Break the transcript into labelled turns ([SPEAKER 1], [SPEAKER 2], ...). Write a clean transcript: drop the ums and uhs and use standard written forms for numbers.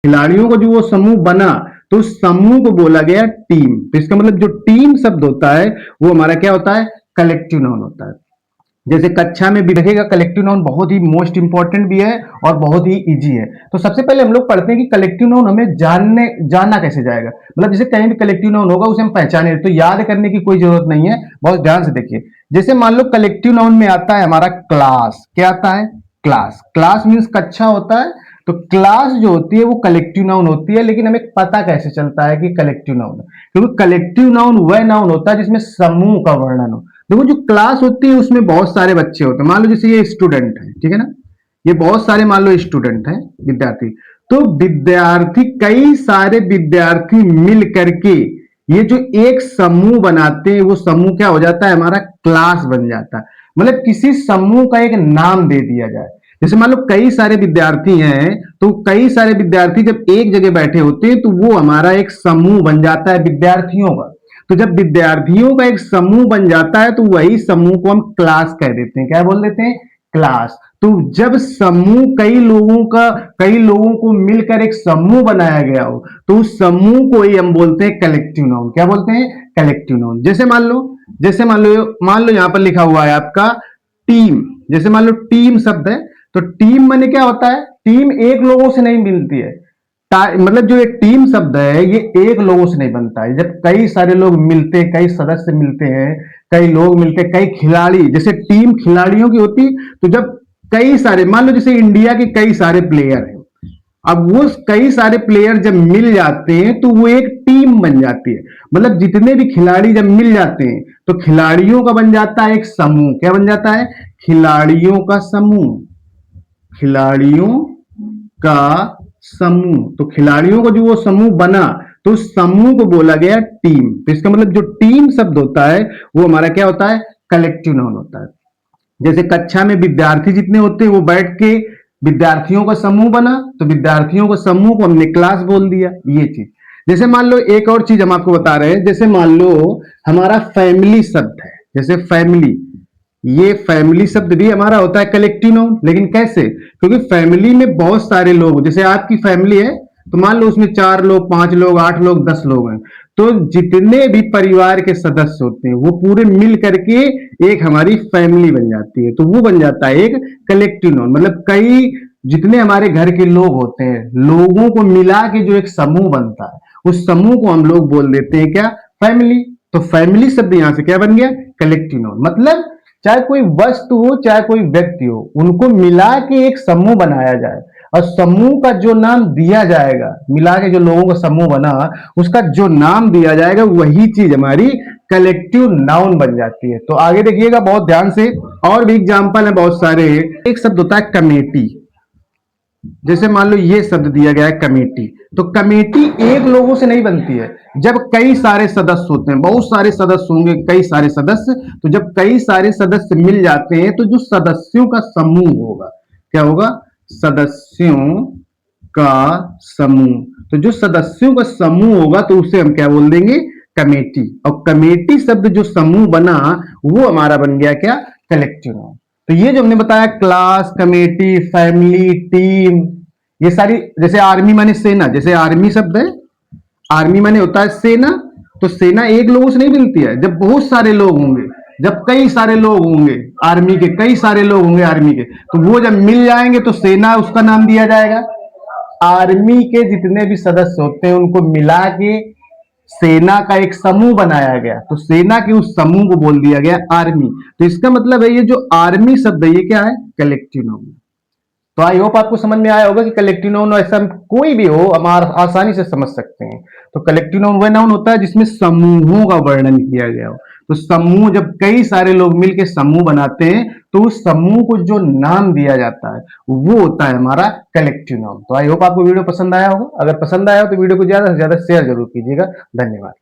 [SPEAKER 1] खिलाड़ियों का जो वो समूह बना, तो उस समूह को बोला गया टीम। तो इसका मतलब जो टीम शब्द होता है वो हमारा क्या होता है, कलेक्टिव नाउन होता है। जैसे कक्षा में भी देखेगा, कलेक्टिव नाउन बहुत ही मोस्ट इंपॉर्टेंट भी है और बहुत ही इजी है। तो सबसे पहले हम लोग पढ़ते हैं कि कलेक्टिव नाउन हमें जाना कैसे जाएगा। मतलब जैसे कहीं भी कलेक्टिव नाउन होगा उसे हम पहचाने, तो याद करने की कोई जरूरत नहीं है, बहुत ध्यान से देखिए। जैसे मान लो कलेक्टिव नाउन में आता है हमारा क्लास। क्या आता है, क्लास। क्लास मीन्स कक्षा होता है। तो क्लास जो होती है वो कलेक्टिव नाउन होती है, लेकिन हमें पता कैसे चलता है कि कलेक्टिव नाउन है, क्योंकि कलेक्टिव नाउन वह नाउन होता है जिसमें समूह का वर्णन हो। देखो जो क्लास होती है उसमें बहुत सारे बच्चे होते हैं। मान लो जैसे ये स्टूडेंट है, ठीक है ना, ये बहुत सारे मान लो स्टूडेंट हैं, विद्यार्थी। तो विद्यार्थी, कई सारे विद्यार्थी मिल करके ये जो एक समूह बनाते हैं, वो समूह क्या हो जाता है, हमारा क्लास बन जाता है। मतलब किसी समूह का एक नाम दे दिया जाए। जैसे मान लो कई सारे विद्यार्थी हैं, तो कई सारे विद्यार्थी जब एक जगह बैठे होते हैं तो वो हमारा एक समूह बन जाता है विद्यार्थियों का। तो जब विद्यार्थियों का एक समूह बन जाता है तो वही समूह को हम क्लास कह देते हैं। क्या बोल देते हैं, क्लास। तो जब समूह कई लोगों को मिलकर एक समूह बनाया गया हो, तो उस समूह को ही हम बोलते हैं कलेक्टिव नाउन। क्या बोलते हैं, कलेक्टिव नाउन। जैसे मान लो यहां पर लिखा हुआ है आपका टीम। जैसे मान लो टीम शब्द है, तो टीम माने क्या होता है, टीम एक लोगों से नहीं मिलती है। मतलब जो एक टीम शब्द है ये एक लोगों से नहीं बनता है। जब कई सारे लोग मिलते हैं, कई सदस्य मिलते हैं, कई लोग मिलते हैं, कई खिलाड़ी, जैसे टीम खिलाड़ियों की होती, तो जब कई सारे, मान लो जैसे इंडिया के कई सारे प्लेयर हैं, अब वो कई सारे प्लेयर जब मिल जाते हैं तो वो एक टीम बन जाती है। मतलब जितने भी खिलाड़ी जब मिल जाते हैं तो खिलाड़ियों का बन जाता है एक समूह। क्या बन जाता है, खिलाड़ियों का समूह। खिलाड़ियों का समूह। तो खिलाड़ियों का जो वो समूह बना, तो उस समूह को बोला गया टीम। तो इसका मतलब जो टीम शब्द होता है वो हमारा क्या होता है, कलेक्टिव नाउन होता है। जैसे कक्षा में विद्यार्थी जितने होते हैं वो बैठ के विद्यार्थियों का समूह बना, तो विद्यार्थियों का समूह को हमने क्लास बोल दिया, ये चीज। जैसे मान लो एक और चीज हम आपको बता रहे हैं, जैसे मान लो हमारा फैमिली शब्द है। जैसे फैमिली, ये फैमिली शब्द भी हमारा होता है कलेक्टिव नाउन। लेकिन कैसे, क्योंकि फैमिली में बहुत सारे लोग, जैसे आपकी फैमिली है तो मान लो उसमें 4 लोग, 5 लोग, 8 लोग, 10 लोग हैं, तो जितने भी परिवार के सदस्य होते हैं वो पूरे मिल करके एक हमारी फैमिली बन जाती है। तो वो बन जाता है एक कलेक्टिव नाउन। मतलब कई, जितने हमारे घर के लोग होते हैं, लोगों को मिला के जो एक समूह बनता है, उस समूह को हम लोग बोल देते हैं क्या, फैमिली। तो फैमिली शब्द यहां से क्या बन गया, कलेक्टिव नाउन। मतलब चाहे कोई वस्तु हो, चाहे कोई व्यक्ति हो, उनको मिला के एक समूह बनाया जाए और समूह का जो नाम दिया जाएगा, मिला के जो लोगों का समूह बना उसका जो नाम दिया जाएगा वही चीज हमारी कलेक्टिव नाउन बन जाती है। तो आगे देखिएगा बहुत ध्यान से, और भी एग्जाम्पल है बहुत सारे। एक शब्द होता है कमेटी। जैसे मान लो ये शब्द दिया गया है कमेटी, तो कमेटी एक लोगों से नहीं बनती है। जब कई सारे सदस्य होते हैं, बहुत सारे सदस्य होंगे, कई सारे सदस्य, तो जब कई सारे सदस्य मिल जाते हैं तो जो सदस्यों का समूह होगा, क्या होगा, सदस्यों का समूह। तो जो सदस्यों का समूह होगा तो उसे हम क्या बोल देंगे, कमेटी। और कमेटी शब्द जो समूह बना वो हमारा बन गया क्या, कलेक्टिव नाउन। तो ये जो हमने बताया, क्लास, कमेटी, फैमिली, टीम, ये सारी, जैसे आर्मी माने सेना, जैसे आर्मी शब्द है, आर्मी माने होता है सेना। तो सेना एक लोगों से नहीं मिलती है, जब बहुत सारे लोग होंगे, जब कई सारे लोग होंगे आर्मी के, कई सारे लोग होंगे आर्मी के, तो वो जब मिल जाएंगे तो सेना उसका नाम दिया जाएगा। आर्मी के जितने भी सदस्य होते हैं उनको मिला के सेना का एक समूह बनाया गया, तो सेना के उस समूह को बोल दिया गया आर्मी। तो इसका मतलब है ये जो आर्मी शब्द है ये क्या है, कलेक्टिव नाउन। तो आई होप आपको समझ में आया होगा कि कलेक्टिव नाउन ऐसा कोई भी हो हम आसानी से समझ सकते हैं। तो कलेक्टिव नाउन वह नाउन होता है जिसमें समूहों का वर्णन किया गया हो। तो समूह, जब कई सारे लोग मिलकर समूह बनाते हैं तो उस समूह को जो नाम दिया जाता है वो होता है हमारा कलेक्टिव नाउन। तो आई होप आपको वीडियो पसंद आया होगा। अगर पसंद आया हो तो वीडियो को ज्यादा से ज्यादा शेयर जरूर कीजिएगा। धन्यवाद।